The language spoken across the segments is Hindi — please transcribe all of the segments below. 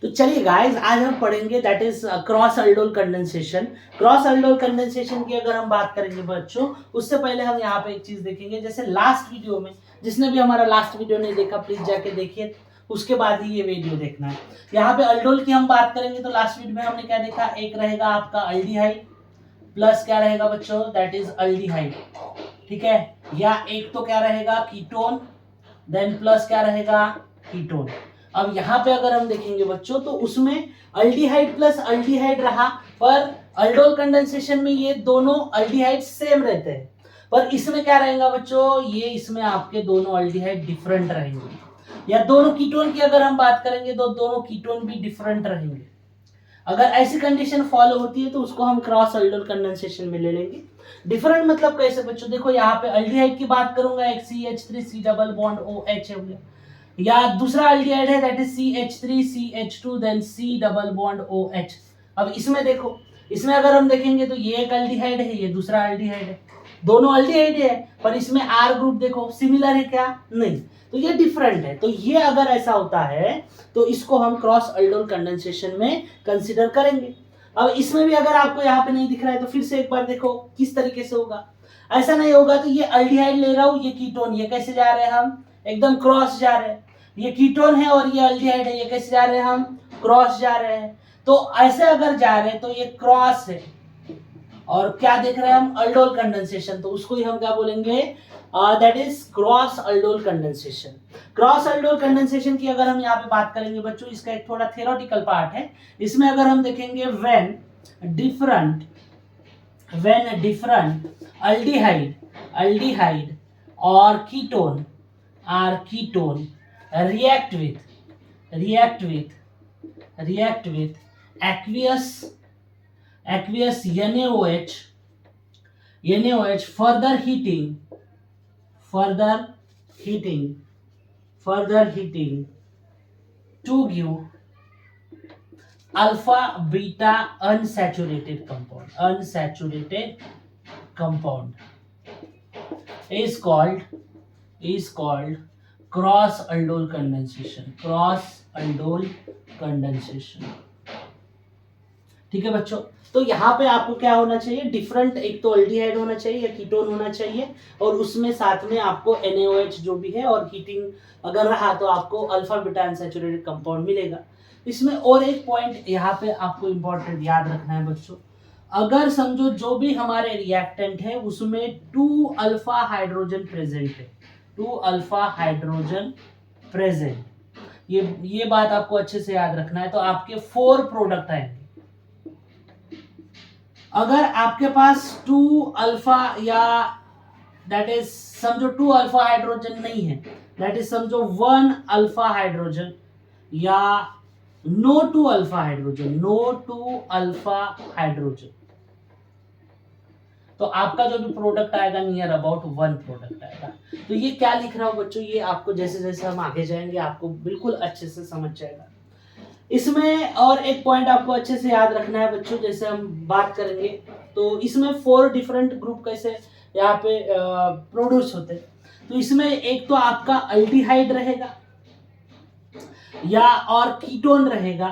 तो चलिए गाइस, आज हम पढ़ेंगे that is cross aldol condensation. Cross aldol condensation की अगर हम बात करेंगे बच्चों, उससे पहले हम यहाँ पे एक चीज देखेंगे। जैसे लास्ट वीडियो में, जिसने भी हमारा लास्ट वीडियो नहीं देखा प्लीज जाके देखिए, उसके बाद ही ये वीडियो देखना है। यहाँ पे अल्डोल की हम बात करेंगे तो लास्ट वीडियो में हमने क्या देखा, एक रहेगा आपका अल्डिहाइड प्लस क्या रहेगा बच्चों, दैट इज अल्डिहाइड, ठीक है। या एक तो क्या रहेगा कीटोन, देन प्लस क्या रहेगा कीटोन। अब यहाँ पे अगर हम देखेंगे बच्चों तो उसमें अल्डिहाइड प्लस अल्डिहाइड रहा, पर अल्डोल कंडेंसेशन में ये दोनों अल्डिहाइड सेम रहते हैं। पर इसमें क्या रहेगा बच्चों, ये इसमें आपके दोनों अल्डिहाइड डिफरेंट रहेंगे। या दोनों कीटोन की अगर हम बात करेंगे तो दोनों कीटोन भी डिफरेंट रहेंगे। अगर ऐसी कंडीशन फॉलो होती है तो उसको हम क्रॉस अल्डोल कंडेंसेशन में ले लेंगे। डिफरेंट मतलब कैसे बच्चों, देखो यहाँ पे अल्डिहाइड की बात करूंगा, एक CH3 डबल बॉन्ड OH है, या दूसरा अल्डिहाइड है that is CH3CH2 then C double bond OH। अब इसमें देखो, इसमें अगर हम देखेंगे तो ये एक अल्डिहाइड है, ये दूसरा अल्डिहाइड है, दोनों अल्डिहाइड है, पर इसमें R ग्रुप देखो सिमिलर है क्या, नहीं, तो ये डिफरेंट है। तो ये अगर ऐसा होता है तो इसको हम क्रॉस अल्डोल कंडेंसेशन में कंसीडर करेंगे। अब इसमें भी अगर आपको यहाँ पे नहीं दिख रहा है तो फिर से एक बार देखो किस तरीके से होगा। ऐसा नहीं होगा तो ये अल्डिहाइड ले रहा हूं, ये कीटोन, ये कैसे जा रहे हैं हम, एकदम क्रॉस जा रहे हैं। ये कीटोन है और ये अल्डिहाइड है, ये कैसे जा रहे हैं हम, क्रॉस जा रहे हैं। तो ऐसे अगर जा रहे हैं तो ये क्रॉस है, और क्या देख रहे हैं हम, अल्डोल कंडेंसेशन, तो उसको ही हम क्या बोलेंगे, that is cross aldol condensation. Cross aldol condensation की अगर हम यहाँ पे बात करेंगे बच्चों, इसका एक थोड़ा थ्योरेटिकल पार्ट है। इसमें अगर हम देखेंगे व्हेन डिफरेंट अल्डिहाइड और ketone react with aqueous NaOH further heating to give alpha beta unsaturated compound is called cross aldol condensation. ठीक है बच्चों, तो यहाँ पे आपको क्या होना चाहिए, डिफरेंट, एक तो अल्डिहाइड होना चाहिए या कीटोन होना चाहिए, और उसमें साथ में आपको NaOH जो भी है, और हीटिंग अगर रहा तो आपको अल्फा बीटा अनसैचुरेटेड कंपाउंड मिलेगा। इसमें और एक पॉइंट यहाँ पे आपको इंपॉर्टेंट याद रखना है बच्चों, अगर समझो जो भी हमारे रिएक्टेंट है उसमें 2 अल्फा हाइड्रोजन प्रेजेंट है, 2 अल्फा हाइड्रोजन प्रेजेंट, ये बात आपको अच्छे से याद रखना है। तो आपके 4 प्रोडक्ट आएंगे। अगर आपके पास 2 अल्फा या दैट इज समझो 2 अल्फा हाइड्रोजन नहीं है, दैट इज समझो 1 अल्फा हाइड्रोजन, या नो 2 अल्फा हाइड्रोजन, तो आपका जो भी प्रोडक्ट आएगा नियर अबाउट 1 प्रोडक्ट आएगा। तो ये क्या लिख रहा हूं बच्चों, ये आपको जैसे जैसे हम आगे जाएंगे आपको बिल्कुल अच्छे से समझ जाएगा। इसमें और एक पॉइंट आपको अच्छे से याद रखना है बच्चों, जैसे हम बात करेंगे तो इसमें 4 डिफरेंट ग्रुप कैसे यहाँ पे प्रोड्यूस होते हैं। तो इसमें एक तो आपका अल्डिहाइड रहेगा या और कीटोन रहेगा।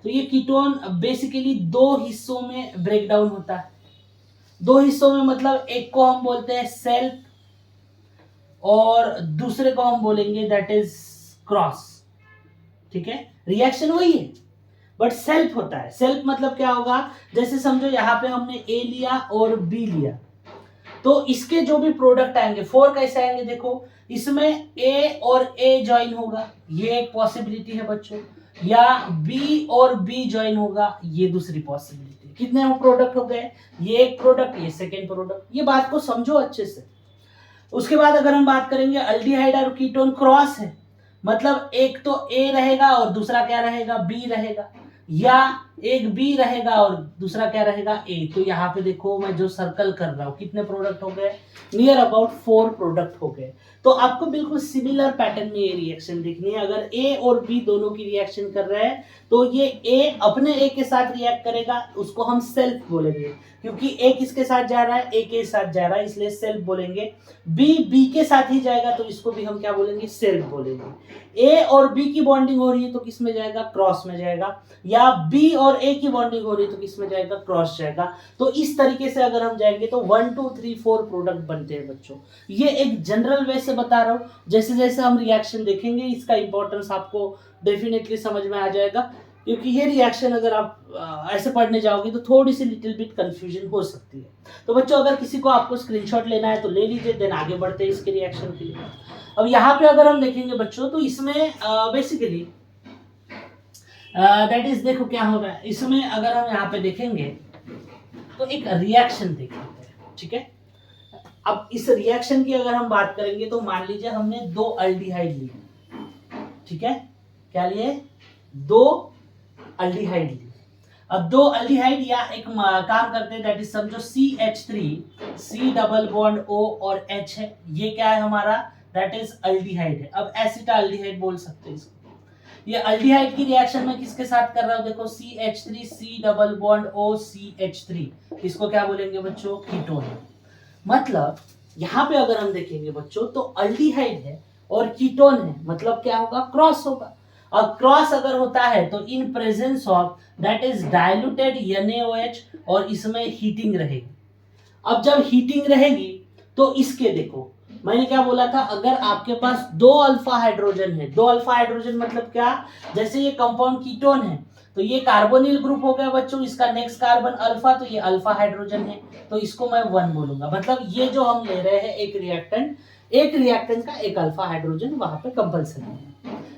तो ये कीटोन बेसिकली 2 हिस्सों में ब्रेक डाउन होता है। 2 हिस्सों में मतलब एक को हम बोलते हैं सेल्फ और दूसरे को हम बोलेंगे दैट इज क्रॉस, ठीक है। रिएक्शन वही है बट सेल्फ होता है। सेल्फ मतलब क्या होगा, जैसे समझो यहाँ पे हमने A लिया और B लिया, तो इसके जो भी प्रोडक्ट आएंगे 4 कैसे आएंगे, देखो इसमें A और A ज्वाइन होगा, ये एक पॉसिबिलिटी है बच्चों, या B और B ज्वाइन होगा, ये दूसरी पॉसिबिलिटी। कितने प्रोडक्ट हो गए, ये एक प्रोडक्ट, ये सेकेंड प्रोडक्ट, ये बात को समझो अच्छे से। उसके बाद अगर हम बात करेंगे अल्डिहाइड और कीटोन क्रॉस है, मतलब एक तो A रहेगा और दूसरा क्या रहेगा, B रहेगा, या एक बी रहेगा और दूसरा क्या रहेगा ए। तो यहाँ पे देखो मैं जो सर्कल कर रहा हूँ कितने प्रोडक्ट हो गए, नियर अबाउट 4 प्रोडक्ट हो गए। तो आपको बिल्कुल सिमिलर पैटर्न में ये रिएक्शन देखनी है। अगर ए और बी दोनों की रिएक्शन कर रहे हैं तो ये ए अपने ए के साथ रिएक्ट करेगा, उसको हम सेल्फ बोलेंगे, क्योंकि ए किसके साथ जा रहा है, ए के साथ जा रहा है, इसलिए सेल्फ बोलेंगे। बी बी के साथ ही जाएगा तो इसको भी हम क्या बोलेंगे, सेल्फ बोलेंगे। ए और बी की बॉन्डिंग हो रही है तो किस में जाएगा, क्रॉस में जाएगा। या बी और ए की बॉन्डिंग हो रही है तो किस में जाएगा, क्रॉस जाएगा। तो इस तरीके से अगर हम जाएंगे तो 1 2 3 4 प्रोडक्ट बनते हैं बच्चों। ये एक जनरल वे से बता रहा हूँ, जैसे जैसे हम रिएक्शन देखेंगे इसका इंपॉर्टेंस आपको डेफिनेटली समझ में आ जाएगा। क्योंकि ये रिएक्शन अगर आप ऐसे पढ़ने जाओगे तो थोड़ी सी लिटिल बिट कंफ्यूजन हो सकती है। तो बच्चों अगर किसी को आपको स्क्रीनशॉट लेना है तो ले लीजिए, देन आगे बढ़ते हैं इसके रिएक्शन के लिए। अब यहाँ पे अगर हम देखेंगे बच्चों तो इसमें बेसिकली दैट इज, देखो क्या हो रहा है इसमें, अगर हम यहाँ पे देखेंगे तो एक रिएक्शन देखेंगे, ठीक है। अब इस रिएक्शन की अगर हम बात करेंगे तो मान लीजिए हमने 2 अल्डिहाइड लिए, ठीक है। क्या लिए, 2 अल्डिहाइड लिए। अब 2 अल्डिहाइड या एक काम करते हैं, दैट इज समझो CH3 C double bond O और H है, ये क्या है हमारा, दैट इज अल्डिहाइड है। अब एसिटाल्डिहाइड बोल सकते हैं इसको। ये अल्डिहाइड की रिएक्शन में किसके साथ कर रहा हूं, देखो CH3 C double bond O CH3, इसको क्या बोलेंगे बच्चों, कीटोन। मतलब यहाँ पे अगर हम देखेंगे बच्चों तो अल्डिहाइड है और कीटोन है, मतलब क्या होगा, क्रॉस होगा। और क्रॉस अगर होता है तो in presence of that is diluted NaOH और इसमें हीटिंग रहेगी। अब जब हीटिंग रहेगी तो इसके देखो मैंने क्या बोला था, अगर आपके पास 2 अल्फा हाइड्रोजन है, 2 अल्फा हाइड्रोजन मतलब क्या, जैसे ये कंपाउंड कीटोन है तो ये कार्बोनिल ग्रुप हो गया बच्चों, इसका नेक्स्ट कार्बन अल्फा, तो ये अल्फा हाइड्रोजन है तो इसको मैं 1 बोलूंगा। मतलब ये जो हम ले रहे हैं एक रिएक्टेंट का एक अल्फा हाइड्रोजन वहां पे कंपल्सरी है,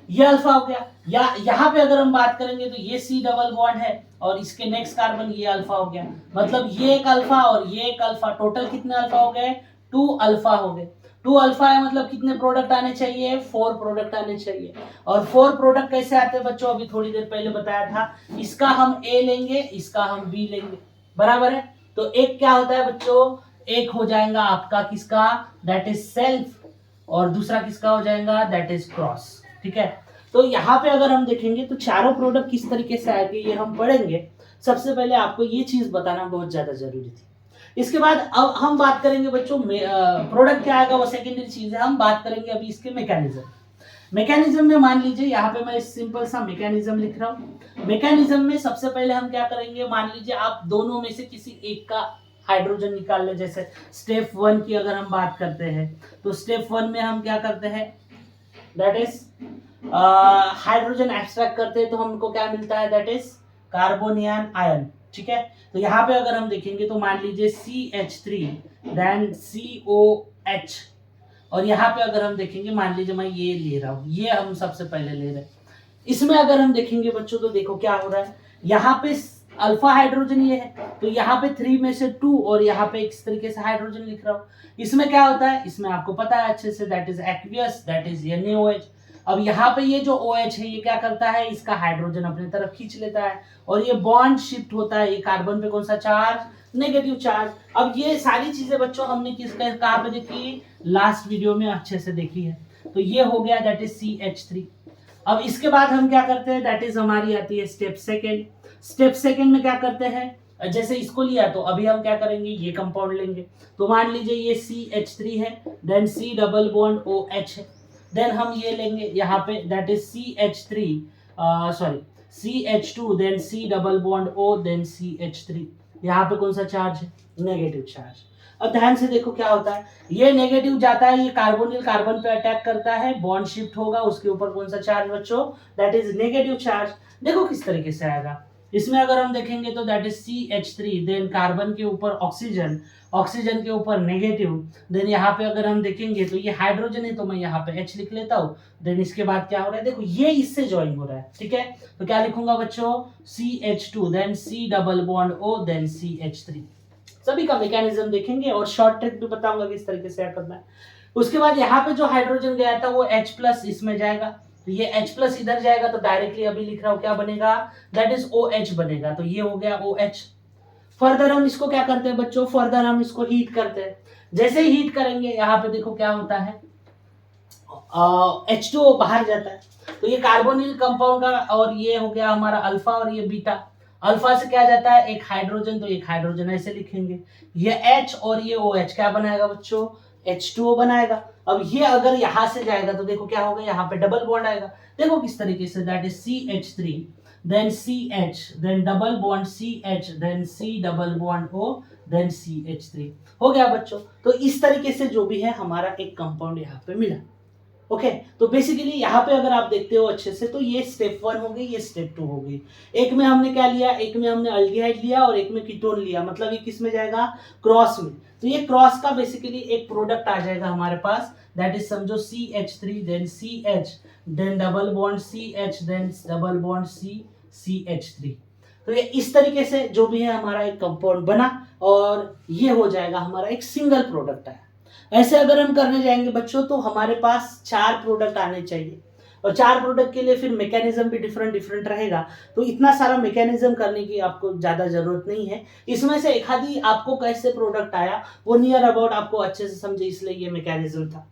ये अल्फा हो गया। या यहाँ पे अगर हम बात करेंगे तो ये C डबल बॉन्ड है और इसके नेक्स्ट कार्बन ये अल्फा हो गया, मतलब ये एक अल्फा और ये एक अल्फा, टोटल कितने अल्फा हो गए, 2 अल्फा हो गए। 2 अल्फा है मतलब कितने प्रोडक्ट आने चाहिए, 4 प्रोडक्ट आने चाहिए। और 4 प्रोडक्ट कैसे आते हैं बच्चों, अभी थोड़ी देर पहले बताया था, इसका हम A लेंगे, इसका हम B लेंगे, बराबर है। तो एक क्या होता है बच्चों, एक हो जाएगा आपका किसका, दैट इज सेल्फ, और दूसरा किसका हो जाएगा, दैट इज क्रॉस, ठीक है। तो यहाँ पे अगर हम देखेंगे तो चारों प्रोडक्ट किस तरीके से आएंगे ये हम पढ़ेंगे। सबसे पहले आपको ये चीज बताना बहुत ज्यादा जरूरी थी। इसके बाद अब हम बात करेंगे बच्चों प्रोडक्ट क्या आएगा वो सेकेंडरी चीज है, हम बात करेंगे अभी इसके मैकेनिज्म में मान लीजिए यहाँ पे मैं सिंपल सा मैकेनिज्म लिख रहा हूँ। मैकेनिज्म में सबसे पहले हम क्या करेंगे, मान लीजिए आप दोनों में से किसी एक का हाइड्रोजन निकाल ले। जैसे स्टेप 1 की अगर हम बात करते हैं तो स्टेप 1 में हम क्या करते हैं, दैट इज हाइड्रोजन एक्सट्रैक्ट करते हैं तो हमको क्या मिलता है, दैट इज कार्बोनियन आयन, ठीक है। तो यहाँ पे अगर हम देखेंगे तो मान लीजिए CH3 देन COH, और यहाँ पे अगर हम देखेंगे मान लीजिए मैं ये ले रहा हूँ, ये हम सबसे पहले ले रहे हैं। इसमें अगर हम देखेंगे बच्चों तो देखो क्या हो रहा है, यहाँ पे अल्फा हाइड्रोजन ये है तो यहाँ पे 3 में से 2 और यहाँ पे इस तरीके से हाइड्रोजन लिख रहा हूँ। इसमें क्या होता है, इसमें आपको पता है अच्छे से, that is aqueous, that is NaOH। अब यहाँ पे ये जो OH है ये क्या करता है, इसका हाइड्रोजन अपनी तरफ खींच लेता है और ये बॉन्ड शिफ्ट होता है, ये कार्बन पे कौन सा चार्ज, नेगेटिव चार्ज। अब ये सारी चीजें बच्चों हमने कहाँ पे देखी, लास्ट वीडियो में अच्छे से देखी है। तो ये हो गया दैट इज CH3। अब इसके बाद हम क्या करते हैं, दैट इज हमारी आती है स्टेप सेकेंड। स्टेप सेकेंड में क्या करते हैं, जैसे इसको लिया तो अभी हम क्या करेंगे, ये कंपाउंड लेंगे। तो मान लीजिए ये CH3 है, then C double bond OH है, देन हम ये लेंगे यहाँ पे that is CH2 then C double bond O then CH3। यहाँ पे कौन सा चार्ज है, नेगेटिव चार्ज। अब ध्यान से देखो क्या होता है, ये नेगेटिव जाता है, ये कार्बोनिल कार्बन पे अटैक करता है, बॉन्ड शिफ्ट होगा, उसके ऊपर कौन सा चार्ज बच्चों, दैट इज नेगेटिव चार्ज। देखो किस तरीके से आएगा, इसमें अगर हम देखेंगे तो that is CH3 then carbon के ऊपर ऑक्सीजन, ऑक्सीजन के ऊपर नेगेटिव, देन यहाँ पे अगर हम देखेंगे तो ये हाइड्रोजन है तो मैं यहाँ पे H लिख लेता हूँ। देन इसके बाद क्या हो रहा है, देखो ये इससे ज्वाइन हो रहा है, ठीक है। तो क्या लिखूंगा बच्चों, CH2 then C double bond O then CH3। सभी का मैकेनिज्म देखेंगे और शॉर्ट ट्रिक भी बताऊंगा किस तरीके से करना है। उसके बाद यहाँ पे जो हाइड्रोजन गया था वो H प्लस इसमें जाएगा, तो ये H प्लस इधर जाएगा तो डायरेक्टली अभी लिख रहा हूं क्या बनेगा, दैट इज OH बनेगा। तो ये हो गया OH। फर्दर हम इसको क्या करते हैं बच्चों, फर्दर हम इसको हीट करते हैं। जैसे ही हीट करेंगे यहाँ पे देखो क्या होता है, H2O बाहर जाता है। तो ये कार्बोनिल कंपाउंड का, और ये हो गया हमारा अल्फा और ये बीटा। अल्फा से क्या जाता है, एक हाइड्रोजन, तो एक हाइड्रोजन ऐसे लिखेंगे। ये H और ये OH क्या बनाएगा बच्चों, H2O बनाएगा। अब ये अगर यहां से जाएगा तो देखो क्या होगा, यहाँ पे डबल बॉन्ड आएगा। देखो किस तरीके से, that is CH3 then CH then double bond CH then C double bond O then CH3 हो गया बच्चों। तो इस तरीके से जो भी है हमारा एक कंपाउंड यहाँ पे मिला। ओके तो बेसिकली यहाँ पे अगर आप देखते हो अच्छे से, तो ये स्टेप 1 हो गई, ये स्टेप 2 हो गई। एक में हमने क्या लिया, एक में हमने अल्डिहाइड लिया और एक में कीटोन लिया, मतलब ये किस में जाएगा, क्रॉस में। तो ये क्रॉस का बेसिकली एक प्रोडक्ट आ जाएगा हमारे पास, दैट इज समझो CH3 then CH then double bond CH then double bond CH3। तो ये इस तरीके से जो भी है हमारा एक कंपाउंड बना, और ये हो जाएगा हमारा एक सिंगल प्रोडक्ट है। ऐसे अगर हम करने जाएंगे बच्चों तो हमारे पास 4 प्रोडक्ट आने चाहिए, और 4 प्रोडक्ट के लिए फिर मैकेनिज्म भी डिफरेंट डिफरेंट रहेगा। तो इतना सारा मैकेनिज्म करने की आपको ज़्यादा जरूरत नहीं है। इसमें से एक आधी आपको कैसे प्रोडक्ट आया वो नियर अबाउट आपको अच्छे से समझे, इसलिए ये मैकेनिज्म था।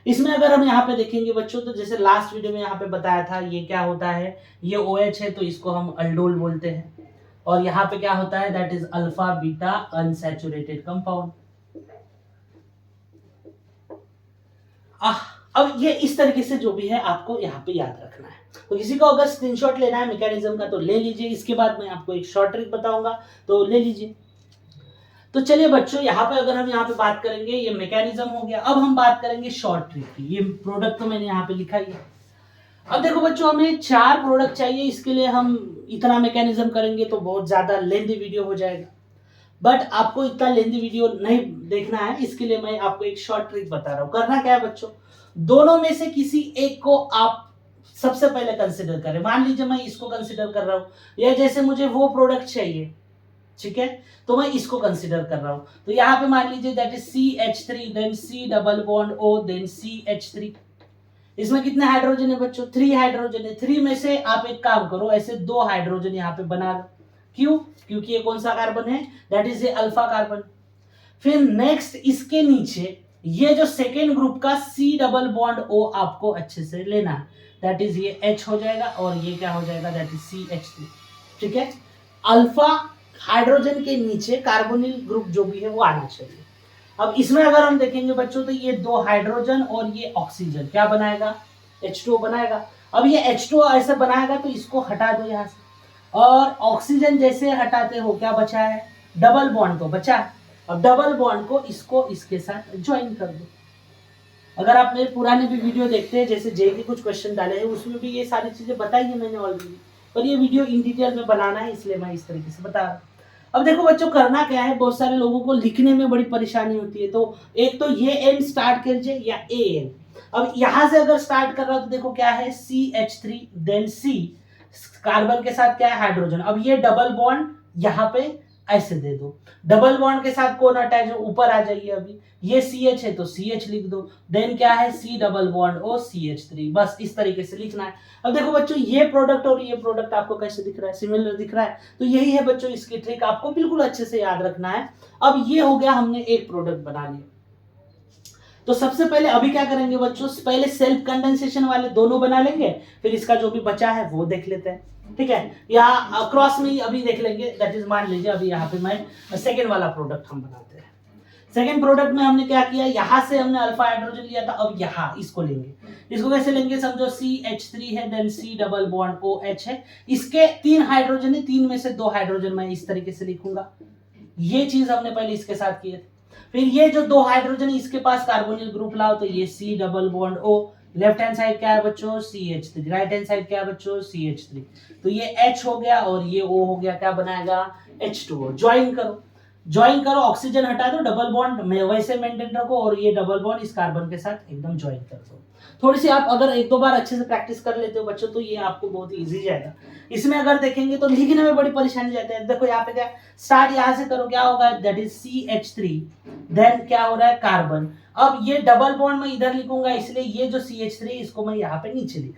इसमें अगर हम यहाँ पे देखेंगे बच्चों, तो जैसे लास्ट वीडियो में यहाँ पे बताया था, ये क्या होता है, ये OH है तो इसको हम अल्डोल बोलते हैं। और यहाँ पे क्या होता है, that is alpha beta unsaturated compound. अब ये इस तरीके से जो भी है आपको यहाँ पे याद रखना है। तो किसी को अगर स्क्रीनशॉट लेना है मैकेनिज्म का तो ले लीजिए, इसके बाद मैं आपको एक शॉर्ट ट्रिक बताऊंगा तो ले लीजिए। तो चलिए बच्चों, यहाँ पे अगर हम यहाँ पे बात करेंगे, ये मैकेनिज्म हो गया। अब हम बात करेंगे शॉर्ट ट्रिक की। ये प्रोडक्ट तो मैंने यहाँ पे लिखा ही है। अब देखो बच्चों, हमें 4 प्रोडक्ट चाहिए, इसके लिए हम इतना मैकेनिज्म करेंगे तो बहुत ज्यादा लेंथी वीडियो हो जाएगा। बट आपको इतना लेंथी वीडियो नहीं देखना है, इसके लिए मैं आपको एक शॉर्ट ट्रिक बता रहा हूँ। करना क्या है बच्चों, दोनों में से किसी एक को आप सबसे पहले कंसिडर करें। मान लीजिए मैं इसको कंसिडर कर रहा हूँ, या जैसे मुझे वो प्रोडक्ट चाहिए, ठीक है, तो मैं इसको कंसिडर कर रहा हूँ। तो यहाँ पे मान लीजिए that is CH3 then C double bond O then CH3। इसमें कितने हाइड्रोजन है बच्चों, 3 हाइड्रोजन है। 3 में से आप एक काम करो, ऐसे 2 हाइड्रोजन यहाँ पे बना लो। क्यों, क्योंकि ये कौन सा कार्बन है, that is a alpha carbon. फिर नेक्स्ट इसके नीचे ये जो सेकेंड ग्रुप का C डबल बॉन्ड O आपको अच्छे से लेना है, दैट इज ये H हो जाएगा, और ये क्या हो जाएगा, दैट इज CH3। ठीक है, अल्फा हाइड्रोजन के नीचे कार्बोनिल ग्रुप जो भी है वो आना चाहिए। अब इसमें अगर हम देखेंगे बच्चों, तो ये 2 हाइड्रोजन और ये ऑक्सीजन क्या बनाएगा, H2O बनाएगा। अब ये H2O ऐसे बनाएगा तो इसको हटा दो यहाँ से, और ऑक्सीजन जैसे हटाते हो क्या बचा है, डबल बॉन्ड तो बचा है। अब डबल बॉन्ड को इसको इसके साथ ज्वाइन कर दो। अगर आप मेरे पुराने भी वीडियो देखते हैं, जैसे जे के कुछ क्वेश्चन डाले हैं, उसमें भी ये सारी चीजें बताई है मैंने ऑलरेडी, पर ये वीडियो इन डिटेल में बनाना है, इसलिए मैं इस तरीके से बता रहा हूँ। अब देखो बच्चों, करना क्या है, बहुत सारे लोगों को लिखने में बड़ी परेशानी होती है। तो एक तो ये एन स्टार्ट कीजिए या ए एन। अब यहां से अगर स्टार्ट कर रहा हो तो देखो क्या है, CH3 देन C, कार्बन के साथ क्या है, हाइड्रोजन। अब ये डबल बॉन्ड यहाँ पे ऐसे दे दो, डबल बॉन्ड के साथ कौन अटैच है, ऊपर आ जाइए। अभी ये CH है तो CH लिख दो, देन क्या है, C double bond O CH3। बस इस तरीके से लिखना है। अब देखो बच्चों, ये प्रोडक्ट और ये प्रोडक्ट आपको कैसे दिख रहा है, सिमिलर दिख रहा है। तो यही है बच्चों इसकी ट्रिक, आपको बिल्कुल अच्छे से याद रखना है। अब ये हो गया, हमने एक प्रोडक्ट बना लिया। तो सबसे पहले अभी क्या करेंगे बच्चों, पहले सेल्फ कंडेंसेशन वाले दोनों बना लेंगे, फिर इसका जो भी बचा है वो देख लेते हैं। ठीक है, यहाँ क्रॉस में ही अभी देख लेंगे। दैट इज, मान लीजिए अभी यहाँ पे मैं सेकेंड वाला प्रोडक्ट हम बनाते हैं। सेकेंड प्रोडक्ट में हमने क्या किया, यहाँ से हमने अल्फा हाइड्रोजन लिया था, अब यहाँ इसको लेंगे। इसको कैसे लेंगे, समझो CH3 है then C double bond OH है, इसके 3 हाइड्रोजन है, 3 में से 2 हाइड्रोजन मैं इस तरीके से लिखूंगा। ये चीज हमने पहले इसके साथ की है। फिर ये जो 2 हाइड्रोजन इसके पास कार्बोनिल ग्रुप लाओ, तो ये C double bond O, left hand side क्या है बच्चों, CH3, राइट हैंड साइड क्या है बच्चों, CH3। तो ये H हो गया और ये O हो गया, क्या बनाएगा, H2O। ज्वाइन करो, ज्वाइन करो, ऑक्सीजन हटा दो, डबल बॉन्ड में वैसे मेंटेन रखो, और ये डबल बॉन्ड इस कार्बन के साथ एकदम ज्वाइन कर दो। थोड़ी सी आप अगर 1-2 बार अच्छे से प्रैक्टिस कर लेते हो बच्चों, तो ये आपको बहुत इजी जाएगा। इसमें अगर देखेंगे तो लिखने में बड़ी परेशानी जाती है। देखो यहाँ पे क्या, स्टार्ट यहाँ से करो, क्या होगा, दैट इज CH3 देन क्या हो रहा है, कार्बन। अब ये डबल बॉन्ड मैं इधर लिखूंगा, इसलिए ये जो CH3 इसको मैं यहाँ पे नीचे लिख,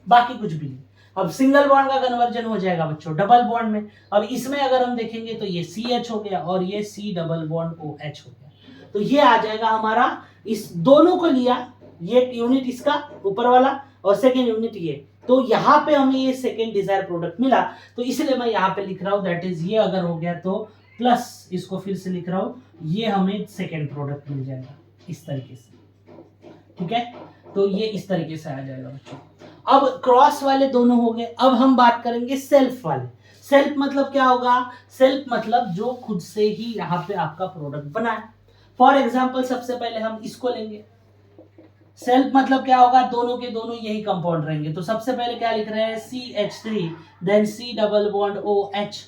बाकी कुछ भी नहीं। अब सिंगल बॉन्ड का कन्वर्जन हो जाएगा बच्चों डबल बॉन्ड में। अब इसमें अगर हम देखेंगे तो ये CH हो गया और ये C डबल बॉन्ड OH हो गया। तो ये आ जाएगा हमारा, इस दोनों को लिया, ये यूनिट इसका ऊपर वाला और सेकेंड यूनिट ये, तो यहाँ पे हमें ये सेकेंड डिजायर प्रोडक्ट मिला। तो इसलिए मैं यहाँ पे लिख रहा हूँ दैट इज, ये अगर हो गया तो प्लस इसको फिर से लिख रहा हूँ, ये हमें सेकेंड प्रोडक्ट मिल जाएगा इस तरीके से। ठीक है, तो ये इस तरीके से आ जाएगा बच्चों। अब क्रॉस वाले दोनों हो गए। अब हम बात करेंगे सेल्फ वाले। सेल्फ मतलब क्या होगा? सेल्फ मतलब जो खुद से ही यहाँ पे आपका प्रोडक्ट बना है। फॉर एग्जाम्पल सबसे पहले हम इसको लेंगे। सेल्फ मतलब क्या होगा? दोनों के दोनों यही कंपाउंड रहेंगे। तो सबसे पहले क्या लिख रहे हैं? CH3 then C double bond OH।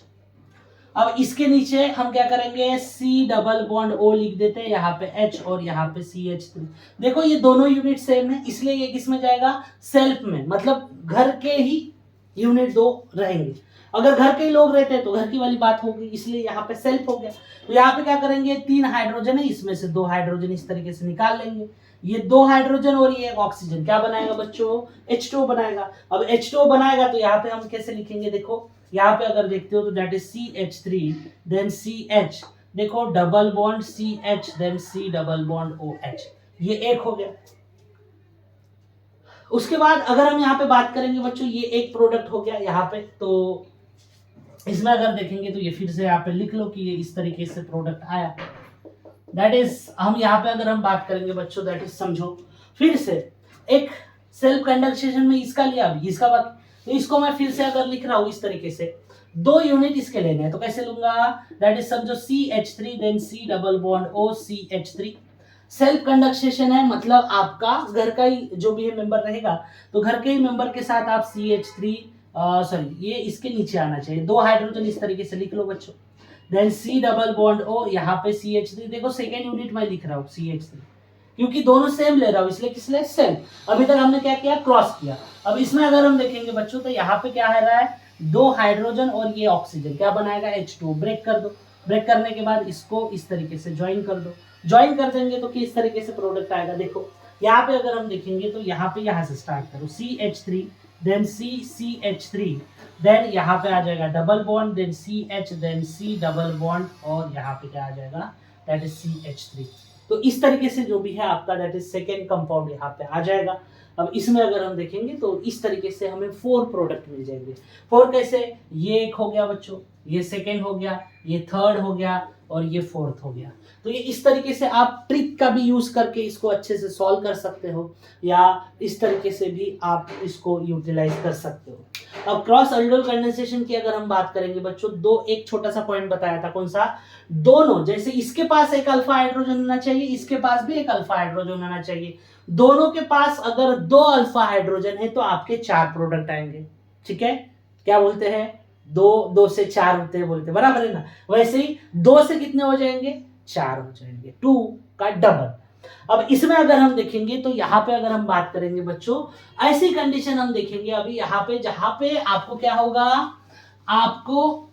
अब इसके नीचे हम क्या करेंगे? C डबल बॉन्ड O लिख देते हैं, यहाँ पे H और यहाँ पे CH3। देखो ये दोनों यूनिट सेम है, इसलिए ये किस में जाएगा? सेल्फ में। मतलब घर के ही यूनिट दो रहेंगे। अगर घर के ही लोग रहते हैं तो घर की वाली बात होगी, इसलिए यहाँ पे सेल्फ हो गया। तो यहाँ पे क्या करेंगे? 3 हाइड्रोजन है, इसमें से 2 हाइड्रोजन इस तरीके से निकाल लेंगे। ये 2 हाइड्रोजन और ये एक ऑक्सीजन क्या बनाएगा बच्चों? H2 बनाएगा। अब H2 बनाएगा तो यहाँ पे हम कैसे लिखेंगे? देखो यहाँ पे अगर देखते हो तो that is CH3 then CH, देखो double bond CH then C double bond OH, ये एक हो गया। उसके बाद अगर हम यहाँ पे बात करेंगे बच्चों, ये एक प्रोडक्ट हो गया यहाँ पे। तो इसमें अगर देखेंगे तो ये फिर से यहाँ पे लिख लो कि ये इस तरीके से प्रोडक्ट आया। दैट इज, हम यहाँ पे अगर हम बात करेंगे बच्चों, दैट इज समझो फिर से एक सेल्फ कंडक्शन में इसका लिया, अभी इसका बात, तो इसको मैं फिर से अगर लिख रहा हूं इस तरीके से, 2 यूनिट इसके लेने हैं तो कैसे लूंगा? दैट इज समझो CH3 then C double bond O CH3। Self conduction है, मतलब आपका घर का ही जो भी मेंबर रहेगा तो घर के ही मेंबर के साथ आप CH3 सॉरी ये इसके नीचे आना चाहिए, 2 हाइड्रोजन इस तरीके से लिख लो बच्चों। Then C double bond O, यहाँ पे CH3, देखो सेकेंड यूनिट मैं लिख रहा हूँ CH3 क्योंकि दोनों सेम ले रहा हूँ, इसलिए किस लिए? सेल्फ। अभी तक हमने क्या किया? क्रॉस किया। अब इसमें अगर हम देखेंगे बच्चों तो यहाँ पे क्या है रहा है? 2 हाइड्रोजन और ये ऑक्सीजन क्या बनाएगा? H2। ब्रेक कर दो। ब्रेक करने के बाद इसको इस तरीके से ज्वाइन कर दो। ज्वाइन कर देंगे तो किस तरीके से प्रोडक्ट आएगा? देखो यहाँ पे अगर हम देखेंगे तो यहाँ पे यहाँ से स्टार्ट करो, CH3 देन CH3 देन यहाँ पे आ जाएगा double bond then CH then C double bond और यहाँ पे क्या आ जाएगा? That is CH3। तो इस तरीके से जो भी है आपका दैट इज सेकेंड कंपाउंड यहाँ पे आ जाएगा। अब इसमें अगर हम देखेंगे तो इस तरीके से हमें 4 प्रोडक्ट मिल जाएंगे। 4 कैसे? ये एक हो गया बच्चों, ये सेकेंड हो गया, ये थर्ड हो गया और ये फोर्थ हो गया। तो ये इस तरीके से आप ट्रिक का भी यूज करके इसको अच्छे से सॉल्व कर सकते हो या इस तरीके से भी आप इसको यूटिलाइज कर सकते हो। अब क्रॉस अल्डोल कंडेंसेशन की अगर हम बात करेंगे बच्चों, एक छोटा सा पॉइंट बताया था, कौन सा? दोनों, जैसे इसके पास एक अल्फा हाइड्रोजन होना चाहिए, इसके पास भी एक अल्फा हाइड्रोजन होना चाहिए। दोनों के पास अगर 2 अल्फा हाइड्रोजन है तो आपके 4 प्रोडक्ट आएंगे। ठीक है, क्या बोलते हैं? 2 से 4 होते हैं बोलते हैं, बराबर है ना? वैसे ही 2 से कितने हो जाएंगे? 4 हो जाएंगे, 2 का डबल। अब इसमें अगर हम देखेंगे तो यहाँ पे अगर हम बात करेंगे बच्चों, ऐसी कंडीशन हम देखेंगे अभी यहाँ पे, जहां पे आपको क्या होगा? आपको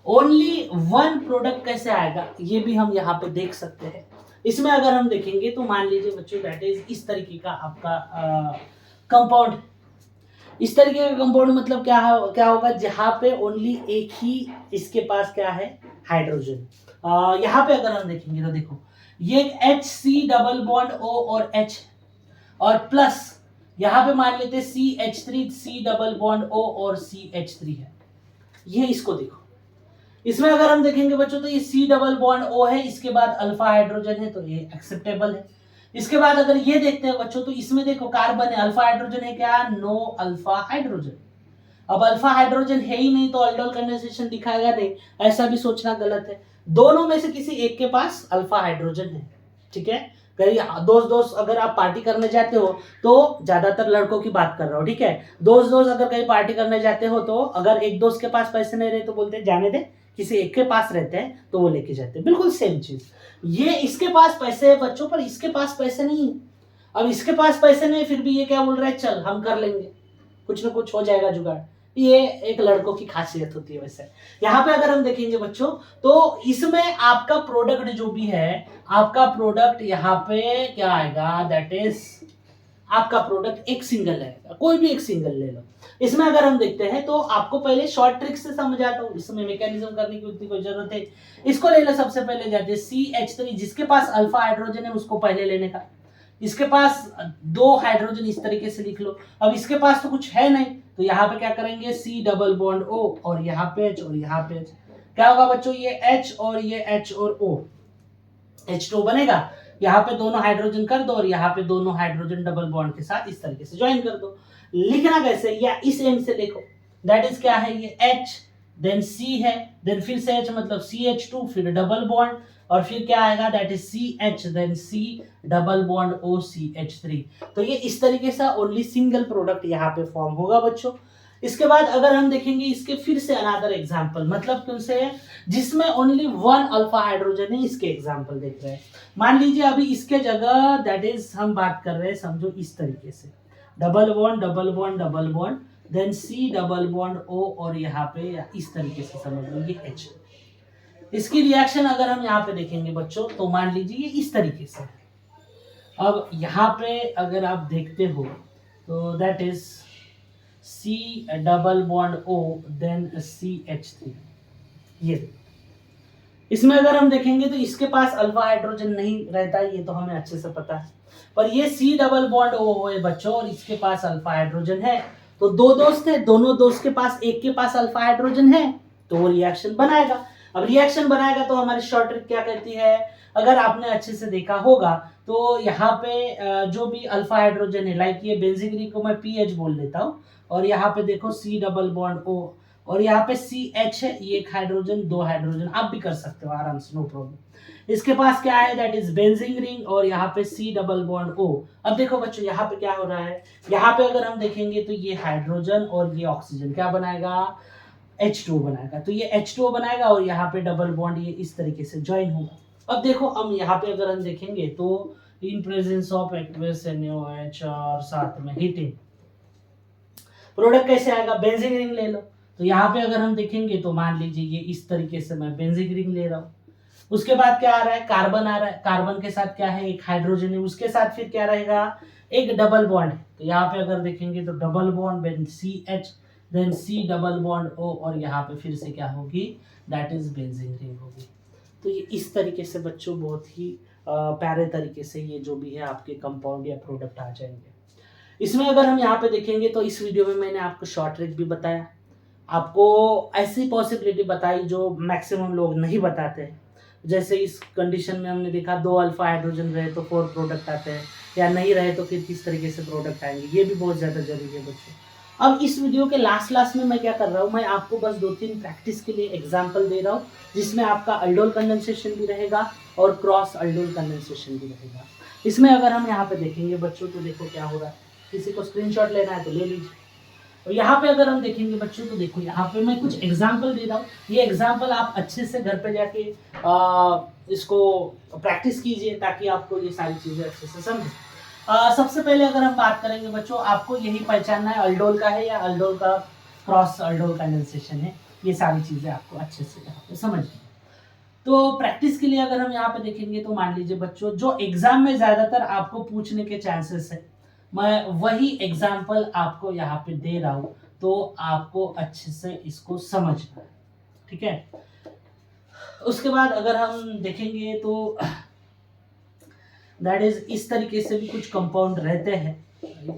ओनली 1 प्रोडक्ट कैसे आएगा ये भी हम यहाँ पे देख सकते हैं। इसमें अगर हम देखेंगे तो मान लीजिए बच्चों दैट इज इस तरीके का आपका कंपाउंड। इस तरीके का कंपाउंड मतलब क्या होगा? जहां पे ओनली एक ही इसके पास क्या है? हाइड्रोजन। यहाँ पे अगर हम देखेंगे तो देखो ये HC डबल बॉन्ड O और H और प्लस यहाँ पे मान लेते CH3 C double bond O और CH3 है। ये इसको देखो, इसमें अगर हम देखेंगे बच्चों तो ये C डबल बॉन्ड O है, इसके बाद अल्फा हाइड्रोजन है तो ये एक्सेप्टेबल है। इसके बाद अगर ये देखते हैं बच्चों तो इसमें देखो कार्बन है, अल्फा हाइड्रोजन है क्या? No alpha hydrogen. अब अल्फा हाइड्रोजन है ही नहीं तो अल्डोल कंडेंसेशन दिखाएगा नहीं, ऐसा भी सोचना गलत है। दोनों में से किसी एक के पास अल्फा हाइड्रोजन है। ठीक है, कहीं दोस्त अगर आप पार्टी करने जाते हो तो, ज्यादातर लड़कों की बात कर रहा हूँ, ठीक है, दोस्त अगर कहीं पार्टी करने जाते हो तो अगर एक दोस्त के पास पैसे नहीं रहे तो बोलते जाने दे, किसी एक के पास रहते हैं तो वो लेके जाते हैं। बिल्कुल सेम चीज, ये इसके पास पैसे है बच्चों पर इसके पास पैसे नहीं है। अब इसके पास पैसे नहीं फिर भी ये क्या बोल रहा है? चल हम कर लेंगे, कुछ ना कुछ हो जाएगा जुगाड़। ये एक लड़कों की खासियत होती है। वैसे यहाँ पे अगर हम देखेंगे बच्चों तो इसमें आपका प्रोडक्ट जो भी है, आपका प्रोडक्ट यहाँ पे क्या आएगा? दैट इज आपका प्रोडक्ट एक सिंगल रहेगा, कोई भी एक सिंगल ले लो। इसमें अगर हम देखते हैं तो आपको पहले शॉर्ट ट्रिक से समझ आता हूँ, इसमें मैकेनिज्म करने की उतनी कोई जरूरत है। इसको ले लो, सबसे पहले जाते हैं CH3, जिसके पास अल्फा हाइड्रोजन है उसको पहले लेने का। इसके पास 2 हाइड्रोजन इस तरीके से लिख लो। अब इसके पास तो कुछ है नहीं, तो यहाँ पे क्या करेंगे, C डबल बॉन्ड O और यहाँ पे H और यहाँ पे H। क्या होगा बच्चों, ये H और ये H और O, H2 बनेगा। यहाँ पे दोनों हाइड्रोजन कर दो और यहाँ पे दोनों हाइड्रोजन डबल बॉन्ड के साथ इस तरीके से ज्वाइन कर दो। लिखना कैसे, या इस एंड से देखो, दैट इज क्या है, ये H देन C है, देन फिर से H मतलब CH2, फिर डबल बॉन्ड और फिर क्या आएगा, that is CH then C double bond O CH3। तो ये इस तरीके से ओनली सिंगल प्रोडक्ट यहाँ पे फॉर्म होगा बच्चों। इसके बाद अगर हम देखेंगे इसके फिर से अनदर एग्जांपल, मतलब कौन से है, जिसमें ओनली 1 अल्फा हाइड्रोजन है, इसके एग्जांपल देख रहे हैं। मान लीजिए अभी इसके जगह दैट इज हम बात कर रहे हैं, समझो इस तरीके से, double bond double bond double bond then C double bond O और यहाँ पे इस तरीके से समझ लो ये H। इसकी रिएक्शन अगर हम यहाँ पे देखेंगे बच्चों, तो मान लीजिए ये इस तरीके से। अब यहाँ पे अगर आप देखते हो तो that is C double bond O then CH3। ये इसमें अगर हम देखेंगे तो इसके पास अल्फा हाइड्रोजन नहीं रहता, ये तो हमें अच्छे से पता है, पर ये C डबल बॉन्ड O है बच्चों और इसके पास अल्फा हाइड्रोजन है। तो 2 दोस्त है, दोनों दोस्त के पास एक के पास अल्फा हाइड्रोजन है, तो वो रिएक्शन बनाएगा। अब रिएक्शन बनाएगा तो हमारी शॉर्ट ट्रिक क्या कहती है, अगर आपने अच्छे से देखा होगा तो यहाँ पे जो भी अल्फा हाइड्रोजन है, लाइक ये बेंजीन रिंग को मैं PH बोल देता हूँ और यहाँ पे देखो C डबल बॉन्ड O और यहाँ पे CH है, ये एक हाइड्रोजन 2 हाइड्रोजन, आप भी कर सकते हो आराम से, नो प्रॉब्लम। इसके पास क्या है, दैट इज बेंजीन रिंग और यहाँ पे C डबल बॉन्ड O। अब देखो बच्चों यहाँ पे क्या हो रहा है, यहाँ पे अगर हम देखेंगे तो ये हाइड्रोजन और ये ऑक्सीजन क्या बनाएगा, H2 बनाएगा। तो ये H2 बनाएगा और यहाँ पे डबल बॉन्ड ये इस तरीके से ज्वाइन होगा। अब देखो हम यहाँ पे अगर हम देखेंगे तो in presence of aqueous NaOH और साथ में हीटिंग, प्रोडक्ट कैसे आएगा, बेंजीन रिंग ले लो। तो यहाँ पे अगर हम देखेंगे तो मान लीजिए ये इस तरीके से मैं बेंजीन रिंग ले रहा हूँ। उसके बाद क्या आ रहा है, कार्बन आ रहा है, कार्बन के साथ क्या है, एक हाइड्रोजन है, उसके साथ फिर क्या रहेगा, एक डबल बॉन्ड है। तो यहाँ पे अगर देखेंगे तो double bond then CH then C double bond O और यहाँ पे फिर से क्या होगी, दैट इज बेंजीन रिंग होगी। तो ये इस तरीके से बच्चों बहुत ही प्यारे तरीके से ये जो भी है आपके कंपाउंड या प्रोडक्ट आ जाएंगे। इसमें अगर हम यहाँ पे देखेंगे तो इस वीडियो में मैंने आपको शॉर्ट ट्रिक भी बताया, आपको ऐसी पॉसिबिलिटी बताई जो मैक्सिमम लोग नहीं बताते। जैसे इस कंडीशन में हमने देखा 2 अल्फा हाइड्रोजन रहे तो 4 प्रोडक्ट आते हैं, या नहीं रहे तो फिर किस तरीके से प्रोडक्ट आएंगे, ये भी बहुत ज़्यादा जरूरी है बच्चों। अब इस वीडियो के लास्ट में मैं क्या कर रहा हूँ, मैं आपको बस 2-3 प्रैक्टिस के लिए एग्जाम्पल दे रहा हूँ, जिसमें आपका अल्डोल कंडेंसेशन भी रहेगा और क्रॉस अल्डोल कंडेंसेशन भी रहेगा। इसमें अगर हम यहाँ पे देखेंगे बच्चों तो देखो क्या हो रहा है, किसी को स्क्रीनशॉट लेना है तो ले लीजिए। और यहाँ पे अगर हम देखेंगे बच्चों तो देखो यहाँ पे मैं कुछ एग्जाम्पल दे रहा हूँ, ये एग्जाम्पल आप अच्छे से घर पे जाके इसको प्रैक्टिस कीजिए ताकि आपको ये सारी चीज़ें अच्छे से समझे। सबसे पहले अगर हम बात करेंगे बच्चों, आपको यही पहचानना है अल्डोल का है या अल्डोल का क्रॉस अल्डोल कंडेंसेशन है, ये सारी चीज़ें आपको अच्छे से यहाँ पे समझनी है। तो प्रैक्टिस के लिए अगर हम यहाँ पे देखेंगे तो मान लीजिए बच्चों, जो एग्जाम में ज़्यादातर आपको पूछने के चांसेस है, मैं वही एग्जाम्पल आपको यहाँ पे दे रहा हूँ, तो आपको अच्छे से इसको समझना है, ठीक है। उसके बाद अगर हम देखेंगे तो दैट इज इस तरीके से भी कुछ कंपाउंड रहते हैं,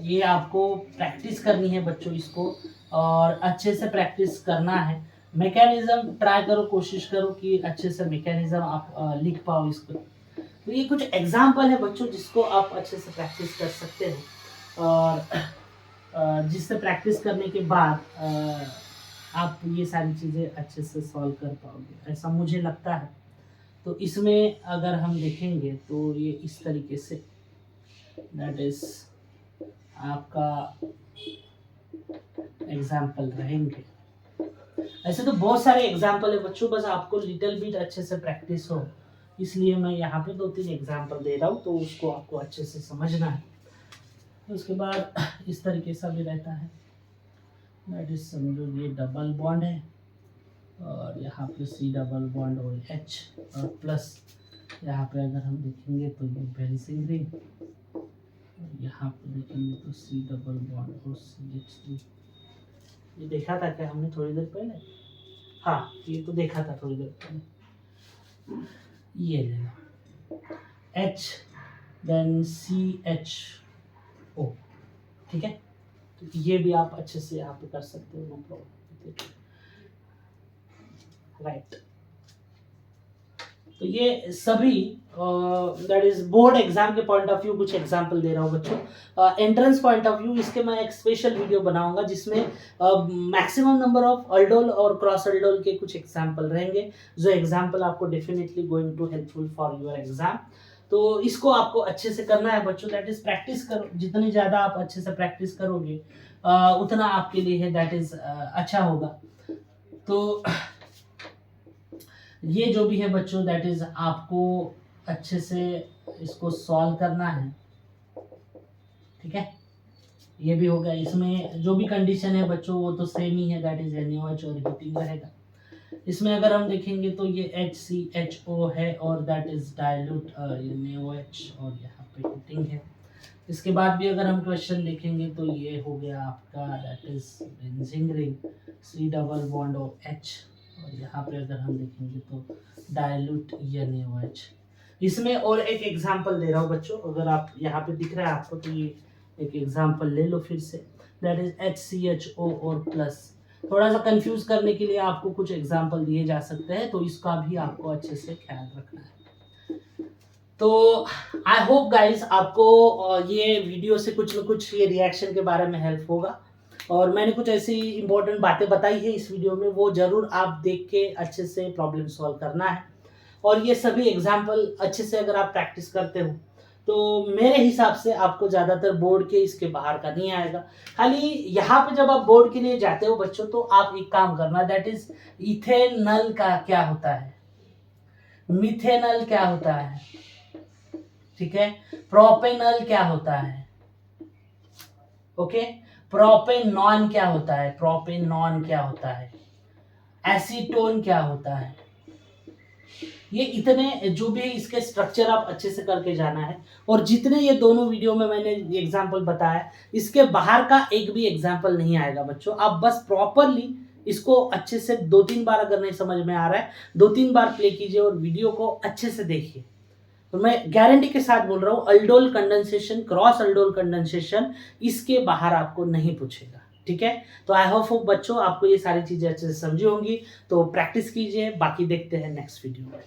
ये आपको प्रैक्टिस करनी है बच्चों इसको, और अच्छे से प्रैक्टिस करना है। मैकेनिज्म ट्राई करो, कोशिश करो कि अच्छे से मैकेनिज्म आप लिख पाओ इसको। तो ये कुछ एग्जाम्पल है बच्चों जिसको आप अच्छे से प्रैक्टिस कर सकते हो, और जिससे प्रैक्टिस करने के बाद आप ये सारी चीज़ें अच्छे से सॉल्व कर पाओगे, ऐसा मुझे लगता है। तो इसमें अगर हम देखेंगे तो ये इस तरीके से दैट इज आपका एग्जाम्पल रहेंगे। ऐसे तो बहुत सारे एग्जाम्पल है बच्चों, बस आपको लिटिल बिट अच्छे से प्रैक्टिस हो, इसलिए मैं यहाँ पे 2-3 एग्जाम्पल दे रहा हूँ, तो उसको आपको अच्छे से समझना है। उसके बाद इस तरीके से भी रहता है, दैट इज समझो ये डबल बॉन्ड है और यहाँ पे C डबल बॉन्ड और H और प्लस यहाँ पे अगर हम देखेंगे तो ये बेंजीन रिंग, यहाँ पे देखेंगे तो C डबल बॉन्ड और CH3, ये देखा था क्या हमने थोड़ी देर पहले? हाँ, ये तो देखा था थोड़ी देर पहले। ये लेना H देन CHO, ठीक है। तो ये भी आप अच्छे से यहाँ पे कर सकते हो, नो प्रॉब्लम, राइट। तो ये सभी दैट इज बोर्ड एग्जाम के पॉइंट ऑफ व्यू कुछ एग्जांपल दे रहा हूँ बच्चों। एंट्रेंस पॉइंट ऑफ व्यू इसके मैं एक स्पेशल वीडियो बनाऊंगा जिसमें मैक्सिमम नंबर ऑफ अल्डोल और क्रॉस अल्डोल के कुछ एग्जांपल रहेंगे, जो एग्जांपल आपको definitely going to helpful for your exam. तो इसको आपको अच्छे से करना है बच्चों, दैट इज प्रैक्टिस करो, जितनी ज़्यादा आप अच्छे से प्रैक्टिस करोगे उतना आपके लिए है दैट इज अच्छा होगा। तो ये जो भी है बच्चों दैट इज आपको अच्छे से इसको सॉल्व करना है, ठीक है। ये भी हो गया, इसमें जो भी कंडीशन है बच्चों वो तो सेम ही है, दैट इज NaOH और हीटिंग रहेगा। इसमें अगर हम देखेंगे तो ये HCHO है और दैट इज डाइल्यूट NaOH और यहाँ पे हीटिंग है। इसके बाद भी अगर हम क्वेश्चन देखेंगे तो ये हो गया आपका that is benzene ring C double bond और H, और यहाँ पे अगर हम देखेंगे तो डाइल्यूट NaOH। इसमें और एक एग्जांपल दे रहा हूँ बच्चों, अगर आप यहाँ पे दिख रहा है आपको तो ये एक एग्जांपल ले लो फिर से, दैट इज HCHO और प्लस। थोड़ा सा कंफ्यूज करने के लिए आपको कुछ एग्जांपल दिए जा सकते हैं, तो इसका भी आपको अच्छे से ख्याल रखना है। तो आई होप गाइस आपको ये वीडियो से कुछ न कुछ ये रिएक्शन के बारे में हेल्प होगा, और मैंने कुछ ऐसी इंपॉर्टेंट बातें बताई है इस वीडियो में, वो जरूर आप देख के अच्छे से प्रॉब्लम सॉल्व करना है। और ये सभी एग्जाम्पल अच्छे से अगर आप प्रैक्टिस करते हो तो मेरे हिसाब से आपको ज़्यादातर बोर्ड के इसके बाहर का नहीं आएगा। खाली यहाँ पे जब आप बोर्ड के लिए जाते हो बच्चों तो आप एक काम करना, दैट इज इथेनॉल का क्या होता है, मिथेनॉल क्या होता है, ठीक है, प्रोपेनॉल क्या होता है, ओके, प्रोपेनॉन क्या होता है, प्रोपेनॉन क्या होता है, एसीटोन क्या होता है, ये इतने जो भी इसके स्ट्रक्चर आप अच्छे से करके जाना है। और जितने ये दोनों वीडियो में मैंने एग्जांपल बताया इसके बाहर का एक भी एग्जांपल नहीं आएगा बच्चों। आप बस प्रॉपरली इसको अच्छे से 2-3 बार, अगर नहीं समझ में आ रहा है 2-3 बार प्ले कीजिए और वीडियो को अच्छे से देखिए। तो मैं गारंटी के साथ बोल रहा हूँ aldol condensation, cross aldol condensation इसके बाहर आपको नहीं पूछेगा, ठीक है। तो आई होप बच्चों आपको ये सारी चीजें अच्छे से समझी होंगी, तो प्रैक्टिस कीजिए, बाकी देखते हैं नेक्स्ट वीडियो में।